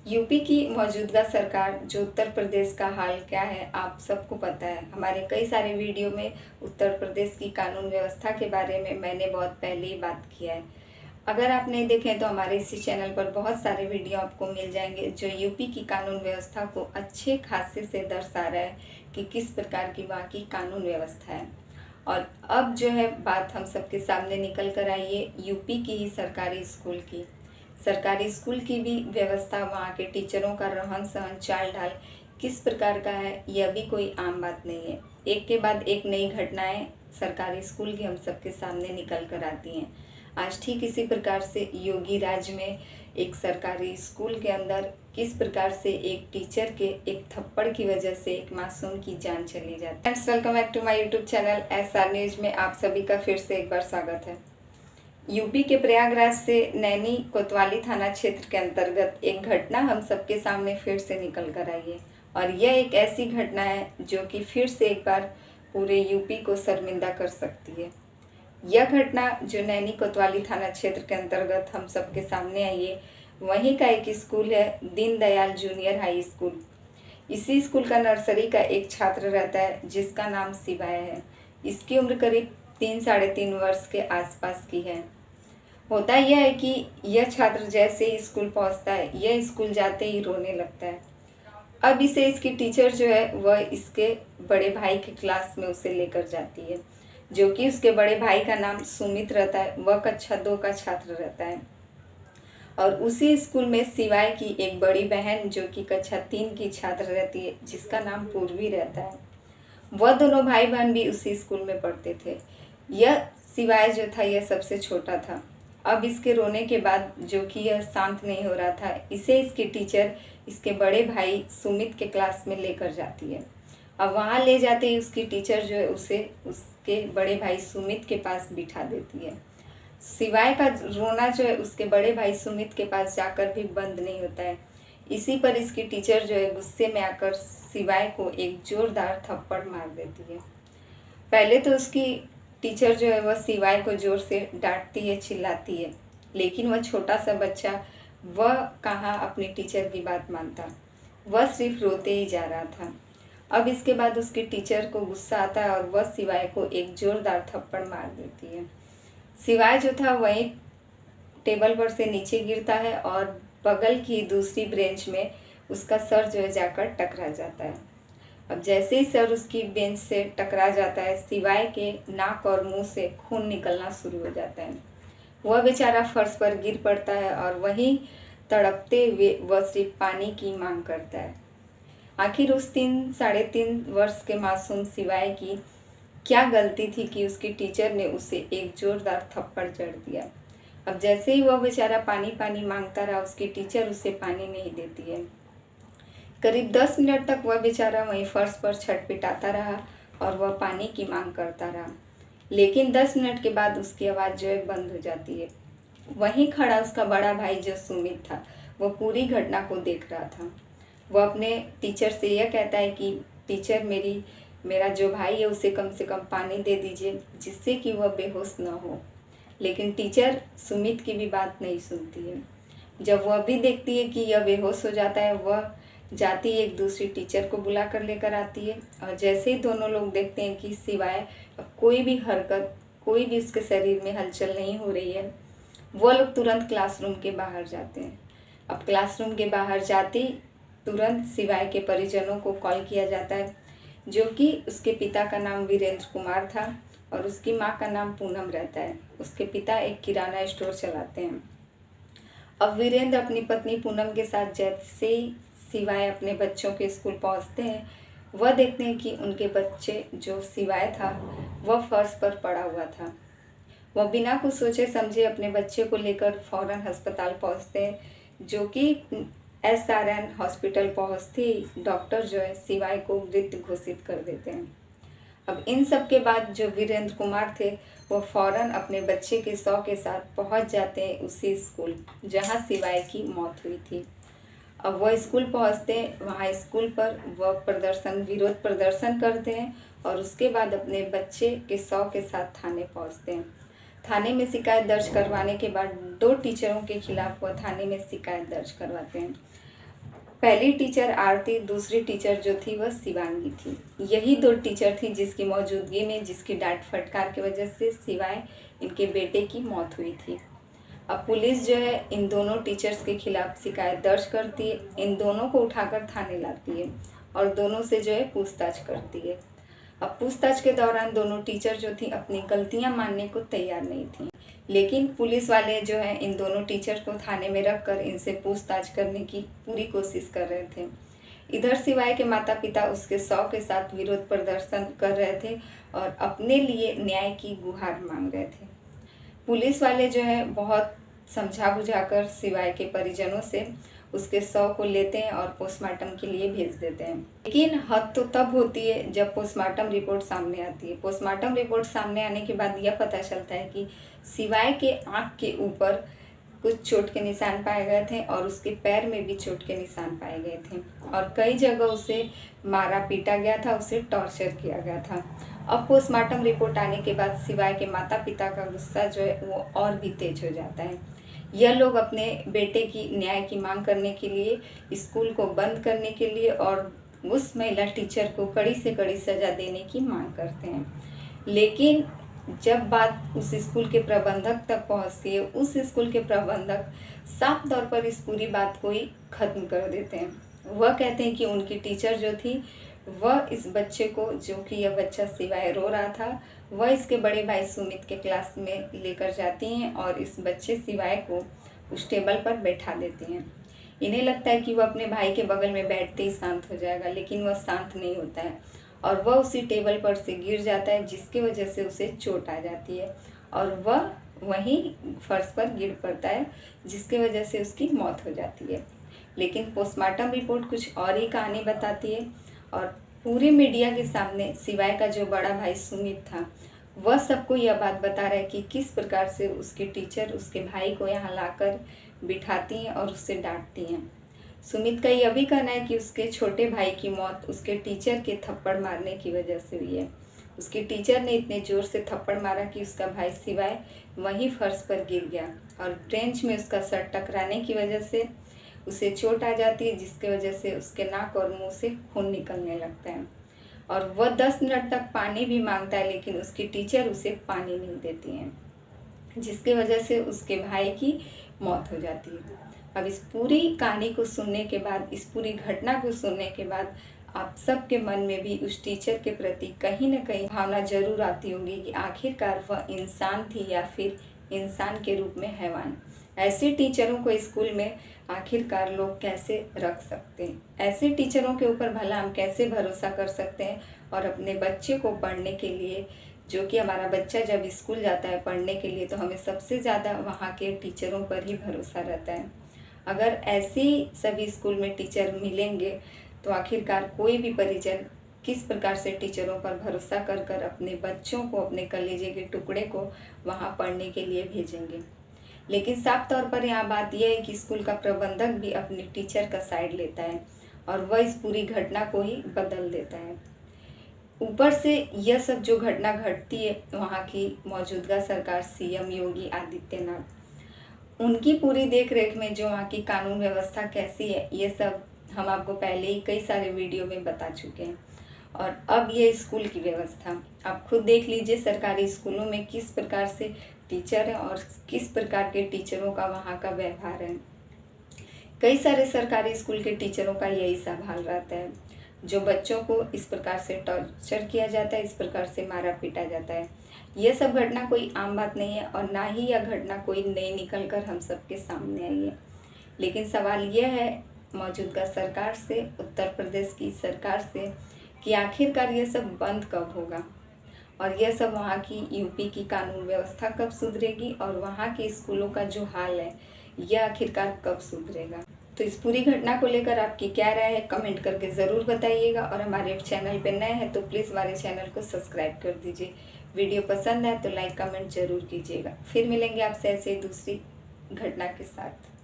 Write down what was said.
UP की मौजूदा सरकार जो उत्तर प्रदेश का हाल क्या है आप सबको पता है। हमारे कई सारे वीडियो में उत्तर प्रदेश की कानून व्यवस्था के बारे में मैंने बहुत पहले ही बात किया है। अगर आप नहीं देखें तो हमारे इसी चैनल पर बहुत सारे वीडियो आपको मिल जाएंगे जो यूपी की कानून व्यवस्था को अच्छे खासे से दर्शा रहा है कि किस प्रकार की वहाँ की कानून व्यवस्था है। और अब जो है बात हम सबके सामने निकल कर आई है यूपी की ही सरकारी स्कूल की भी व्यवस्था, वहाँ के टीचरों का रहन सहन चाल ढाल किस प्रकार का है, यह भी कोई आम बात नहीं है। एक के बाद एक नई घटनाएं सरकारी स्कूल की हम सबके सामने निकल कर आती हैं। आज ठीक इसी प्रकार से योगी राज्य में एक सरकारी स्कूल के अंदर किस प्रकार से एक टीचर के एक थप्पड़ की वजह से एक मासूम की जान चली जाती है। Friends, welcome back to my YouTube channel SR news में आप सभी का फिर से एक बार स्वागत है। यूपी के प्रयागराज से नैनी कोतवाली थाना क्षेत्र के अंतर्गत एक घटना हम सबके सामने फिर से निकल कर आई है और यह एक ऐसी घटना है जो कि फिर से एक बार पूरे यूपी को शर्मिंदा कर सकती है। यह घटना जो नैनी कोतवाली थाना क्षेत्र के अंतर्गत हम सबके सामने आई है, वहीं का एक स्कूल है दीनदयाल जूनियर हाई स्कूल। इसी स्कूल का नर्सरी का एक छात्र रहता है जिसका नाम शिवाय है। इसकी उम्र करीब 3-3.5 वर्ष के आसपास की है। होता यह है कि यह छात्र जैसे ही स्कूल पहुंचता है, यह स्कूल जाते ही रोने लगता है। अब इसे इसकी टीचर जो है वह इसके बड़े भाई के क्लास में उसे लेकर जाती है, जो कि उसके बड़े भाई का नाम सुमित रहता है। वह कक्षा 2 का छात्र रहता है और उसी स्कूल में शिवाय की एक बड़ी बहन जो कि कक्षा 3 की छात्र रहती है, जिसका नाम पूर्वी रहता है। वह दोनों भाई बहन भी उसी स्कूल में पढ़ते थे। यह शिवाय जो था यह सबसे छोटा था। अब इसके रोने के बाद जो कि यह शांत नहीं हो रहा था, इसे इसकी टीचर इसके बड़े भाई सुमित के क्लास में लेकर जाती है। अब वहाँ ले जाते ही उसकी टीचर जो है उसे उसके बड़े भाई सुमित के पास बिठा देती है। शिवाय का रोना जो है उसके बड़े भाई सुमित के पास जाकर भी बंद नहीं होता है। इसी पर इसकी टीचर जो है गुस्से में आकर शिवाय को एक जोरदार थप्पड़ मार देती है। पहले तो उसकी टीचर जो है वह शिवाय को जोर से डांटती है, चिल्लाती है, लेकिन वह छोटा सा बच्चा वह कहाँ अपनी टीचर की बात मानता, वह सिर्फ रोते ही जा रहा था। अब इसके बाद उसकी टीचर को गुस्सा आता है और वह शिवाय को एक जोरदार थप्पड़ मार देती है। शिवाय जो था वहीं टेबल पर से नीचे गिरता है और बगल की दूसरी बेंच में उसका सर जो है जाकर टकरा जाता है। अब जैसे ही सर उसकी बेंच से टकरा जाता है, शिवाय के नाक और मुंह से खून निकलना शुरू हो जाता है। वह बेचारा फर्श पर गिर पड़ता है और वहीं तड़पते हुए वह सिर्फ पानी की मांग करता है। आखिर उस 3-3.5 वर्ष के मासूम शिवाय की क्या गलती थी कि उसकी टीचर ने उसे एक जोरदार थप्पड़ जड़ दिया। अब जैसे ही वह बेचारा पानी पानी मांगता रहा, उसकी टीचर उसे पानी नहीं देती है। करीब 10 मिनट तक वह बेचारा वहीं फर्श पर छटपटाता रहा और वह पानी की मांग करता रहा, लेकिन 10 मिनट के बाद उसकी आवाज़ जो है बंद हो जाती है। वहीं खड़ा उसका बड़ा भाई जो सुमित था, वह पूरी घटना को देख रहा था। वह अपने टीचर से यह कहता है कि टीचर, मेरा जो भाई है उसे कम से कम पानी दे दीजिए जिससे कि वह बेहोश न हो। लेकिन टीचर सुमित की भी बात नहीं सुनती है। जब वह भी देखती है कि यह बेहोश हो जाता है, वह जाती एक दूसरी टीचर को बुला कर लेकर आती है और जैसे ही दोनों लोग देखते हैं कि सिवाय कोई भी हरकत, कोई भी उसके शरीर में हलचल नहीं हो रही है, वो लोग तुरंत क्लासरूम के बाहर जाते हैं। अब क्लासरूम के बाहर जाते ही तुरंत सिवाय के परिजनों को कॉल किया जाता है, जो कि उसके पिता का नाम वीरेंद्र कुमार था और उसकी माँ का नाम पूनम रहता है। उसके पिता एक किराना स्टोर चलाते हैं। अब वीरेंद्र अपनी पत्नी पूनम के साथ जैसे ही शिवाय अपने बच्चों के स्कूल पहुंचते हैं, वह देखते हैं कि उनके बच्चे जो शिवाय था वह फर्श पर पड़ा हुआ था। वह बिना कुछ सोचे समझे अपने बच्चे को लेकर फौरन अस्पताल पहुंचते हैं, जो कि SRN हॉस्पिटल पहुंचते ही डॉक्टर जो है शिवाय को मृत घोषित कर देते हैं। अब इन सब के बाद जो वीरेंद्र कुमार थे वो फौरन अपने बच्चे के शव के साथ पहुंच जाते हैं उसी स्कूल जहां शिवाय की मौत हुई थी। अब वह स्कूल पहुंचते हैं, वहां स्कूल पर वह विरोध प्रदर्शन करते हैं और उसके बाद अपने बच्चे के शव के साथ थाने पहुंचते हैं। थाने में शिकायत दर्ज करवाने के बाद 2 टीचरों के खिलाफ वह थाने में शिकायत दर्ज करवाते हैं। पहली टीचर आरती, दूसरी टीचर जो थी वह शिवांगी थी। यही 2 टीचर थी जिसकी मौजूदगी में, जिसकी डांट फटकार की वजह से शिवाय इनके बेटे की मौत हुई थी। अब पुलिस जो है इन दोनों टीचर्स के खिलाफ शिकायत दर्ज करती है, इन दोनों को उठाकर थाने लाती है और दोनों से जो है पूछताछ करती है। अब पूछताछ के दौरान दोनों टीचर जो थी अपनी गलतियां मानने को तैयार नहीं थी, लेकिन पुलिस वाले जो है इन दोनों टीचर को थाने में रखकर इनसे पूछताछ करने की पूरी कोशिश कर रहे थे। इधर शिवाय के माता पिता उसके शव के साथ विरोध प्रदर्शन कर रहे थे और अपने लिए न्याय की गुहार मांग रहे थे। पुलिस वाले जो है बहुत समझा बुझाकर शिवाय के परिजनों से उसके शव को लेते हैं और पोस्टमार्टम के लिए भेज देते हैं। लेकिन हद तो तब होती है जब पोस्टमार्टम रिपोर्ट सामने आती है। पोस्टमार्टम रिपोर्ट सामने आने के बाद यह पता चलता है कि शिवाय के आँख के ऊपर कुछ चोट के निशान पाए गए थे और उसके पैर में भी चोट के निशान पाए गए थे और कई जगह उसे मारा पीटा गया था, उसे टॉर्चर किया गया था। अब पोस्टमार्टम रिपोर्ट आने के बाद शिवाय के माता पिता का गुस्सा जो है वो और भी तेज हो जाता है। यह लोग अपने बेटे की न्याय की मांग करने के लिए, स्कूल को बंद करने के लिए और उस महिला टीचर को कड़ी से कड़ी सज़ा देने की मांग करते हैं। लेकिन जब बात उस स्कूल के प्रबंधक तक पहुंचती है, उस स्कूल के प्रबंधक साफ तौर पर इस पूरी बात को ही ख़त्म कर देते हैं। वह कहते हैं कि उनकी टीचर जो थी वह इस बच्चे को, जो कि यह बच्चा शिवाय रो रहा था, वह इसके बड़े भाई सुमित के क्लास में लेकर जाती हैं और इस बच्चे शिवाय को उस टेबल पर बैठा देती हैं। इन्हें लगता है कि वह अपने भाई के बगल में बैठते ही शांत हो जाएगा, लेकिन वह शांत नहीं होता है और वह उसी टेबल पर से गिर जाता है, जिसकी वजह से उसे चोट आ जाती है और वह वहीं फर्श पर गिर पड़ता है, जिसकी वजह से उसकी मौत हो जाती है। लेकिन पोस्टमार्टम रिपोर्ट कुछ और ही कहानी बताती है और पूरे मीडिया के सामने शिवाय का जो बड़ा भाई सुमित था वह सबको यह बात बता रहा है कि किस प्रकार से उसकी टीचर उसके भाई को यहाँ लाकर बिठाती हैं और उससे डांटती हैं। सुमित का यह भी कहना है कि उसके छोटे भाई की मौत उसके टीचर के थप्पड़ मारने की वजह से हुई है। उसकी टीचर ने इतने ज़ोर से थप्पड़ मारा कि उसका भाई शिवाय वहीं फर्श पर गिर गया और बेंच में उसका सर टकराने की वजह से उसे चोट आ जाती है, जिसकी वजह से उसके नाक और मुंह से खून निकलने लगता है और वह 10 मिनट तक पानी भी मांगता है, लेकिन उसकी टीचर उसे पानी नहीं देती हैं, जिसकी वजह से उसके भाई की मौत हो जाती है। अब इस पूरी कहानी को सुनने के बाद, इस पूरी घटना को सुनने के बाद आप सबके मन में भी उस टीचर के प्रति कहीं न कहीं भावना जरूर आती होगी कि आखिरकार वह इंसान थी या फिर इंसान के रूप में हैवान। ऐसे टीचरों को स्कूल में आखिरकार लोग कैसे रख सकते हैं? ऐसे टीचरों के ऊपर भला हम कैसे भरोसा कर सकते हैं? और अपने बच्चे को पढ़ने के लिए, जो कि हमारा बच्चा जब स्कूल जाता है पढ़ने के लिए, तो हमें सबसे ज़्यादा वहाँ के टीचरों पर ही भरोसा रहता है। अगर ऐसे सभी स्कूल में टीचर मिलेंगे तो आखिरकार कोई भी परिजन किस प्रकार से टीचरों पर भरोसा कर कर अपने बच्चों को, अपने कलेजे के टुकड़े को वहाँ पढ़ने के लिए भेजेंगे। लेकिन साफ तौर पर यहाँ बात यह है कि स्कूल का प्रबंधक भी अपनी टीचर का साइड लेता है और वह इस पूरी घटना को ही बदल देता है। ऊपर से यह सब जो घटना घटती है, वहाँ की मौजूदा सरकार सीएम योगी आदित्यनाथ, उनकी पूरी देख रेख में जो वहाँ की कानून व्यवस्था कैसी है, ये सब हम आपको पहले ही कई सारे वीडियो में बता चुके हैं। और अब ये स्कूल की व्यवस्था आप खुद देख लीजिए, सरकारी स्कूलों में किस प्रकार से टीचर है और किस प्रकार के टीचरों का वहाँ का व्यवहार है। कई सारे सरकारी स्कूल के टीचरों का यही सब हाल रहता है, जो बच्चों को इस प्रकार से टॉर्चर किया जाता है, इस प्रकार से मारा पीटा जाता है। यह सब घटना कोई आम बात नहीं है और ना ही यह घटना कोई नई निकल कर हम सबके सामने आई है। लेकिन सवाल यह है मौजूदा सरकार से, उत्तर प्रदेश की सरकार से, कि आखिरकार यह सब बंद कब होगा और यह सब वहाँ की यूपी की कानून व्यवस्था कब सुधरेगी और वहाँ के स्कूलों का जो हाल है यह आखिरकार कब सुधरेगा। तो इस पूरी घटना को लेकर आपकी क्या राय है, कमेंट करके ज़रूर बताइएगा। और हमारे चैनल पर नए हैं तो प्लीज़ हमारे चैनल को सब्सक्राइब कर दीजिए। वीडियो पसंद आए तो लाइक कमेंट ज़रूर कीजिएगा। फिर मिलेंगे आपसे ऐसे ही दूसरी घटना के साथ।